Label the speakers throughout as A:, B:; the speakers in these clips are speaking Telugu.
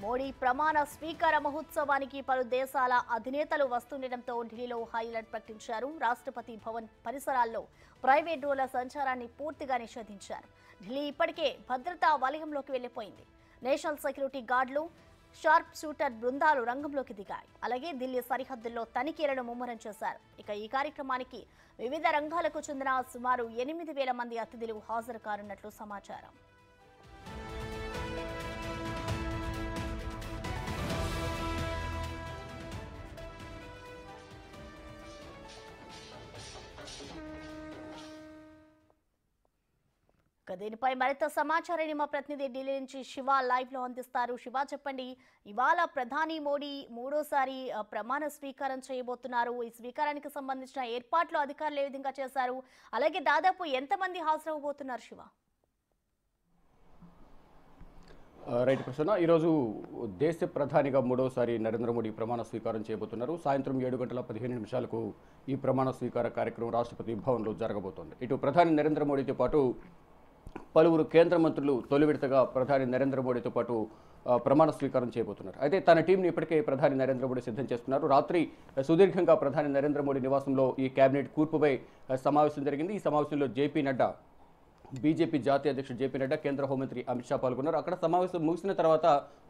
A: మోడీ ప్రమాణ స్వీకార మహోత్సవానికి పలు దేశాల అధినేతలు వస్తుండటంతో ఢిల్లీలో హైలైట్ ప్రకటించారు. రాష్ట్రపతి భవన్ పరిసరాల్లో ప్రైవేట్ డ్రోన్ల సంచారాన్ని పూర్తిగా నిషేధించారు. ఢిల్లీ ఇప్పటికే భద్రతా వలయంలోకి వెళ్లిపోయింది. నేషనల్ సెక్యూరిటీ గార్డులు, షార్ప్ షూటర్ బృందాలు రంగంలోకి దిగాయి. అలాగే ఢిల్లీ సరిహద్దుల్లో తనిఖీలను ముమ్మరం చేశారు. ఇక ఈ కార్యక్రమానికి వివిధ రంగాలకు చెందిన సుమారు 8,000 మంది అతిథులు హాజరు కానున్నట్లు సమాచారం. దీనిపై మరింత సమాచారాన్ని మా ప్రతినిధి ఢిల్లీ నుంచి శివ లైవ్ లో అందిస్తారు. శివ, చెప్పండి, ఇవాళ ప్రధాని మోడీ మూడోసారి ప్రమాణ స్వీకారం చేయబోతున్నారు. ఈ స్వీకారానికి సంబంధించిన ఏర్పాట్లు అధికారులు ఏ విధంగా చేశారు? అలాగే దాదాపు ఎంతమంది హాజరవబోతున్నారు? శివ,
B: రైట్ ప్రశ్న. ఈరోజు దేశ ప్రధానిగా మూడోసారి నరేంద్ర మోడీ ప్రమాణ స్వీకారం చేయబోతున్నారు. సాయంత్రం 7:15 ఈ ప్రమాణ స్వీకార కార్యక్రమం రాష్ట్రపతి భవన్లో జరగబోతోంది. ఇటు ప్రధాని నరేంద్ర మోడీతో పాటు పలువురు కేంద్ర మంత్రులు తొలి విడతగా ప్రధాని నరేంద్ర మోడీతో పాటు ప్రమాణ స్వీకారం చేయబోతున్నారు. అయితే తన టీంని ఇప్పటికే ప్రధాని నరేంద్ర మోడీ సిద్ధం చేస్తున్నారు. రాత్రి సుదీర్ఘంగా ప్రధాని నరేంద్ర మోడీ నివాసంలో ఈ కేబినెట్ కూర్పుపై సమావేశం జరిగింది. ఈ సమావేశంలో జేపీ నడ్డా, బీజేపీ జాతీయ అధ్యక్షుడు జేపీ నడ్డా, కేంద్ర హోంమంత్రి అమిత్ షా పాల్గొన్నారు. అక్కడ సమావేశం ముగిసిన తర్వాత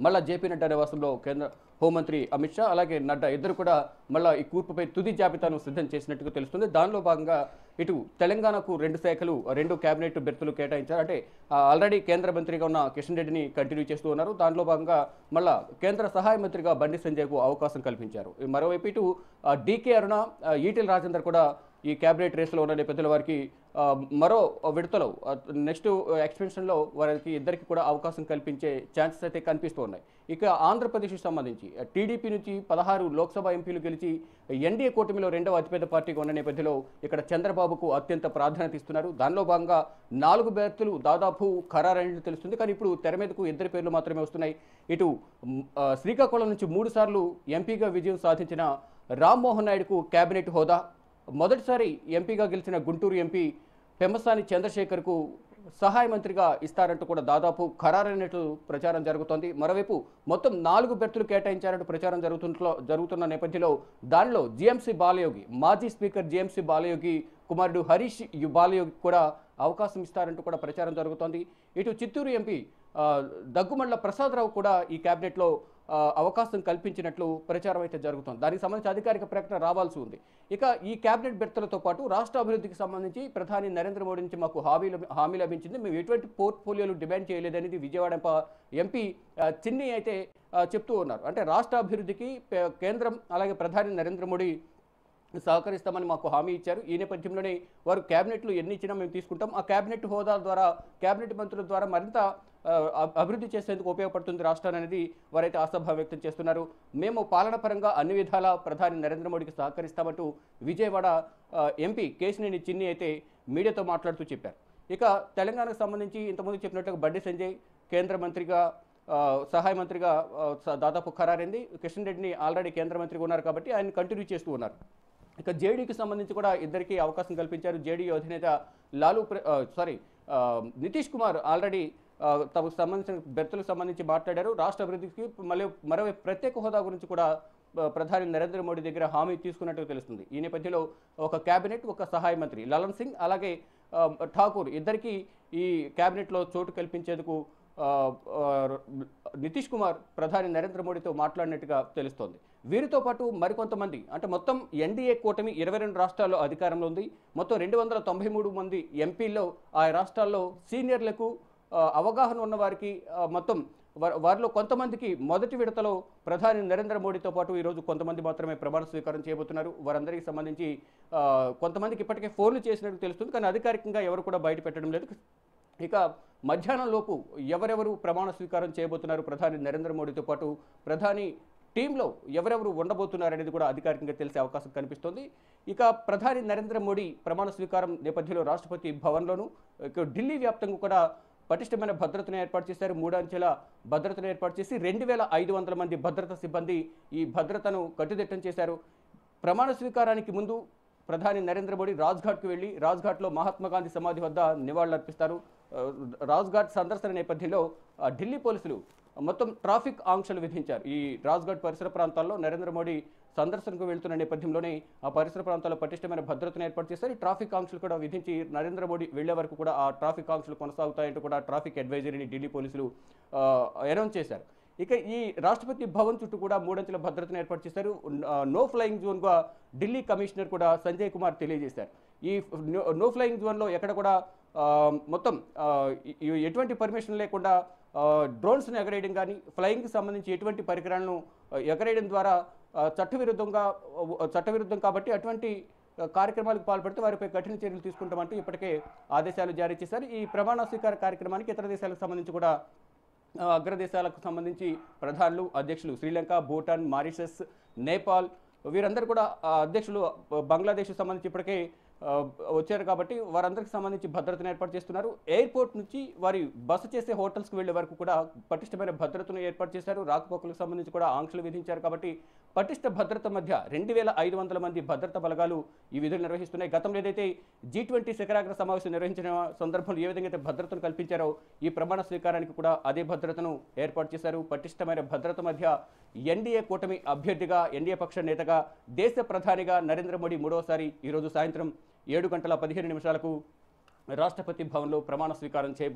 B: మళ్ళా జేపీ నడ్డా నివాసంలో కేంద్ర హోంమంత్రి అమిత్ షా అలాగే నడ్డా ఇద్దరు కూడా మళ్ళా ఈ కూర్పుపై తుది జాబితాను సిద్ధం చేసినట్టుగా తెలుస్తుంది. దానిలో భాగంగా ఇటు తెలంగాణకు 2 శాఖలు, 2 కేబినెట్ బెర్తులు కేటాయించారు. అంటే ఆల్రెడీ కేంద్ర మంత్రిగా ఉన్న కిషన్ రెడ్డిని కంటిన్యూ చేస్తూ ఉన్నారు. దానిలో భాగంగా మళ్ళా కేంద్ర సహాయ మంత్రిగా బండి సంజయ్కు అవకాశం కల్పించారు. మరోవైపు ఇటు డీకే అరుణ, ఈటెల రాజేందర్ కూడా ఈ కేబినెట్ రేసులో ఉన్న నేపథ్యంలో వారికి మరో విడతలో నెక్స్ట్ ఎక్స్పెన్షన్లో వారికి ఇద్దరికి కూడా అవకాశం కల్పించే ఛాన్సెస్ అయితే కనిపిస్తూ ఉన్నాయి. ఇక ఆంధ్రప్రదేశ్కి సంబంధించి టీడీపీ నుంచి 16 లోక్సభ ఎంపీలు గెలిచి ఎన్డీఏ కూటమిలో 2వ అతిపెద్ద పార్టీగా ఉన్న నేపథ్యంలో ఇక్కడ చంద్రబాబుకు అత్యంత ప్రాధాన్యత ఇస్తున్నారు. దానిలో భాగంగా 4 బెర్తులు దాదాపు ఖరారైనట్టు తెలుస్తుంది. కానీ ఇప్పుడు తెర మీదకు 2 పేర్లు మాత్రమే వస్తున్నాయి. ఇటు శ్రీకాకుళం నుంచి 3 సార్లు ఎంపీగా విజయం సాధించిన రామ్మోహన్ నాయుడుకు కేబినెట్ హోదా, మొదటిసారి ఎంపీగా గెలిచిన గుంటూరు ఎంపీ పెమ్మసాని చంద్రశేఖర్కు సహాయ మంత్రిగా ఇస్తారంటూ కూడా దాదాపు ఖరారైనట్లు ప్రచారం జరుగుతోంది. మరోవైపు మొత్తం 4 బెర్తులు కేటాయించారంటూ ప్రచారం జరుగుతున్న నేపథ్యంలో దానిలో జీఎంసీ బాలయోగి, మాజీ స్పీకర్ జీఎంసీ బాలయోగి కుమారుడు హరీష్ బాలయోగి కూడా అవకాశం ఇస్తారంటూ కూడా ప్రచారం జరుగుతోంది. ఇటు చిత్తూరు ఎంపీ దగ్గుమళ్ల ప్రసాదరావు కూడా ఈ కేబినెట్లో అవకాశం కల్పించినట్లు ప్రచారం అయితే జరుగుతుంది. దానికి సంబంధించి అధికారిక ప్రకటన రావాల్సి ఉంది. ఇక ఈ కేబినెట్ బెర్తులతో పాటు రాష్ట్ర అభివృద్ధికి సంబంధించి ప్రధాని నరేంద్ర మోడీ నుంచి మాకు హామీ లభించింది, మేము ఎటువంటి పోర్ట్ఫోలియోలు డిమాండ్ చేయలేదనేది విజయవాడ ఎంపీ చిన్ని అయితే చెప్తూ ఉన్నారు. అంటే రాష్ట్ర అభివృద్ధికి కేంద్రం అలాగే ప్రధాని నరేంద్ర మోడీ సహకరిస్తామని మాకు హామీ ఇచ్చారు. ఈ నేపథ్యంలోనే వారు కేబినెట్లు ఎన్ని ఇచ్చినా మేము తీసుకుంటాం, ఆ కేబినెట్ హోదా ద్వారా కేబినెట్ మంత్రుల ద్వారా మరింత అభివృద్ధి చేసేందుకు ఉపయోగపడుతుంది రాష్ట్రాన్ని అనేది వారైతే ఆశాభావం వ్యక్తం చేస్తున్నారు. మేము పాలనపరంగా అన్ని విధాలా ప్రధాని నరేంద్ర మోడీకి సహకరిస్తామంటూ విజయవాడ ఎంపీ కేశినేని చిన్ని అయితే మీడియాతో మాట్లాడుతూ చెప్పారు. ఇక తెలంగాణకు సంబంధించి ఇంతకుముందు చెప్పినట్టుగా బండి సంజయ్ కేంద్ర మంత్రిగా, సహాయ మంత్రిగా దాదాపు ఖరారైంది. కిషన్ రెడ్డిని ఆల్రెడీ కేంద్ర మంత్రిగా ఉన్నారు కాబట్టి ఆయన కంటిన్యూ చేస్తూ ఉన్నారు. ఇక జేడీకి సంబంధించి కూడా ఇద్దరికి అవకాశం కల్పించారు. జేడీ అధినేత నితీష్ కుమార్ ఆల్రెడీ తమకు సంబంధించిన బెర్తులకు సంబంధించి మాట్లాడారు. రాష్ట్ర అభివృద్ధికి మరో ప్రత్యేక హోదా గురించి కూడా ప్రధాని నరేంద్ర మోడీ దగ్గర హామీ తీసుకున్నట్టు తెలుస్తుంది. ఈ నేపథ్యంలో ఒక కేబినెట్, ఒక సహాయ మంత్రి లలన్ సింగ్ అలాగే ఠాకూర్ ఇద్దరికి ఈ కేబినెట్లో చోటు కల్పించేందుకు నితీష్ కుమార్ ప్రధాని నరేంద్ర మోడీతో మాట్లాడినట్టుగా తెలుస్తోంది. వీరితో పాటు మరికొంతమంది, అంటే మొత్తం ఎన్డీఏ కూటమి 22 రాష్ట్రాల్లో అధికారంలో ఉంది. మొత్తం 293 మంది ఎంపీల్లో ఆ రాష్ట్రాల్లో సీనియర్లకు అవగాహన ఉన్న వారికి మొత్తం వారిలో కొంతమందికి మొదటి విడతలో ప్రధాని నరేంద్ర మోడీతో పాటు ఈరోజు కొంతమంది మాత్రమే ప్రమాణ స్వీకారం చేయబోతున్నారు. వారందరికీ సంబంధించి కొంతమందికి ఇప్పటికే ఫోన్లు చేసినట్టు తెలుస్తుంది, కానీ అధికారికంగా ఎవరు కూడా బయట పెట్టడం లేదు. ఇక మధ్యాహ్నం లోపు ఎవరెవరు ప్రమాణ స్వీకారం చేయబోతున్నారు ప్రధాని నరేంద్ర మోడీతో పాటు ప్రధాని టీంలో ఎవరెవరు ఉండబోతున్నారు అనేది కూడా అధికారికంగా తెలిసే అవకాశం కనిపిస్తోంది. ఇక ప్రధాని నరేంద్ర మోడీ ప్రమాణ స్వీకారం నేపథ్యంలో రాష్ట్రపతి భవన్లోను ఢిల్లీ వ్యాప్తంగా కూడా పటిష్టమైన భద్రతను ఏర్పాటు చేశారు. 3 అంచెల భద్రతను ఏర్పాటు చేసి 2,500 మంది భద్రతా సిబ్బంది ఈ భద్రతను కట్టుదిట్టం చేశారు. ప్రమాణ స్వీకారానికి ముందు ప్రధాని నరేంద్ర మోడీ రాజ్ఘాట్కు వెళ్లి రాజ్ఘాట్లో మహాత్మా గాంధీ సమాధి వద్ద నివాళులర్పిస్తారు. రాజ్ఘాట్ సందర్శన నేపథ్యంలో ఢిల్లీ పోలీసులు మొత్తం ట్రాఫిక్ ఆంక్షలు విధించారు. ఈ రాజ్ఘాట్ పరిసర ప్రాంతాల్లో నరేంద్ర మోడీ సందర్శనకు వెళ్తున్న నేపథ్యంలోనే ఆ పరిసర ప్రాంతాల్లో పటిష్టమైన భద్రతను ఏర్పాటు చేశారు. ఈ ట్రాఫిక్ ఆంక్షలు కూడా విధించి నరేంద్ర మోడీ వెళ్లే వరకు కూడా ఆ ట్రాఫిక్ ఆంక్షలు కొనసాగుతాయంటూ కూడా ట్రాఫిక్ అడ్వైజరీని ఢిల్లీ పోలీసులు అనౌన్స్ చేశారు. ఇక ఈ రాష్ట్రపతి భవన్ చుట్టూ కూడా 3 అంచెల భద్రతను ఏర్పాటు చేశారు. నో ఫ్లయింగ్ జోన్గా ఢిల్లీ కమిషనర్ కూడా సంజయ్ కుమార్ తెలియజేశారు. ఈ నో ఫ్లయింగ్ జోన్లో ఎక్కడ కూడా మొత్తం ఎటువంటి పర్మిషన్ లేకుండా డ్రోన్స్ను ఎగరేయడం కానీ ఫ్లయింగ్కి సంబంధించి ఎటువంటి పరికరాలను ఎగరేయడం ద్వారా చట్టవిరుద్ధం కాబట్టి అటువంటి కార్యక్రమాలకు పాల్పడితే వారిపై కఠిన చర్యలు తీసుకుంటామంటూ ఇప్పటికే ఆదేశాలు జారీ చేశారు. ఈ ప్రమాణ స్వీకార కార్యక్రమానికి ఇతర దేశాలకు సంబంధించి కూడా అగ్రదేశాలకు సంబంధించి ప్రధానులు అధ్యక్షులు శ్రీలంక, భూటాన్, మారిషస్, నేపాల్ వీరందరూ కూడా అధ్యక్షులు బంగ్లాదేశ్కు సంబంధించి ఇప్పటికే వచ్చారు కాబట్టి వారందరికి సంబంధించి భద్రతను ఏర్పాటు చేస్తున్నారు. ఎయిర్పోర్ట్ నుంచి వారి బస చేసే హోటల్స్కి వెళ్లే వరకు కూడా పటిష్టమైన భద్రతను ఏర్పాటు చేశారు. రాకపోకలకు సంబంధించి కూడా ఆంక్షలు విధించారు కాబట్టి పటిష్ట భద్రత మధ్య 2500 మంది భద్రతా బలగాలు ఈ విధులు నిర్వహిస్తున్నాయి. గతంలో ఏదైతే G20 శిఖరాగ్ర సమావేశం నిర్వహించిన సందర్భంలో ఏ విధంగా అయితే భద్రతను కల్పించారో ఈ ప్రమాణ స్వీకారానికి కూడా అదే భద్రతను ఏర్పాటు చేశారు. పటిష్టమైన భద్రత మధ్య ఎన్డీఏ కూటమి అభ్యర్థిగా, ఎన్డీఏ పక్ష నేతగా, దేశ ప్రధానిగా నరేంద్ర మోడీ మూడవసారి ఈరోజు సాయంత్రం 7:15 రాష్ట్రపతి భవన్లో ప్రమాణ స్వీకారం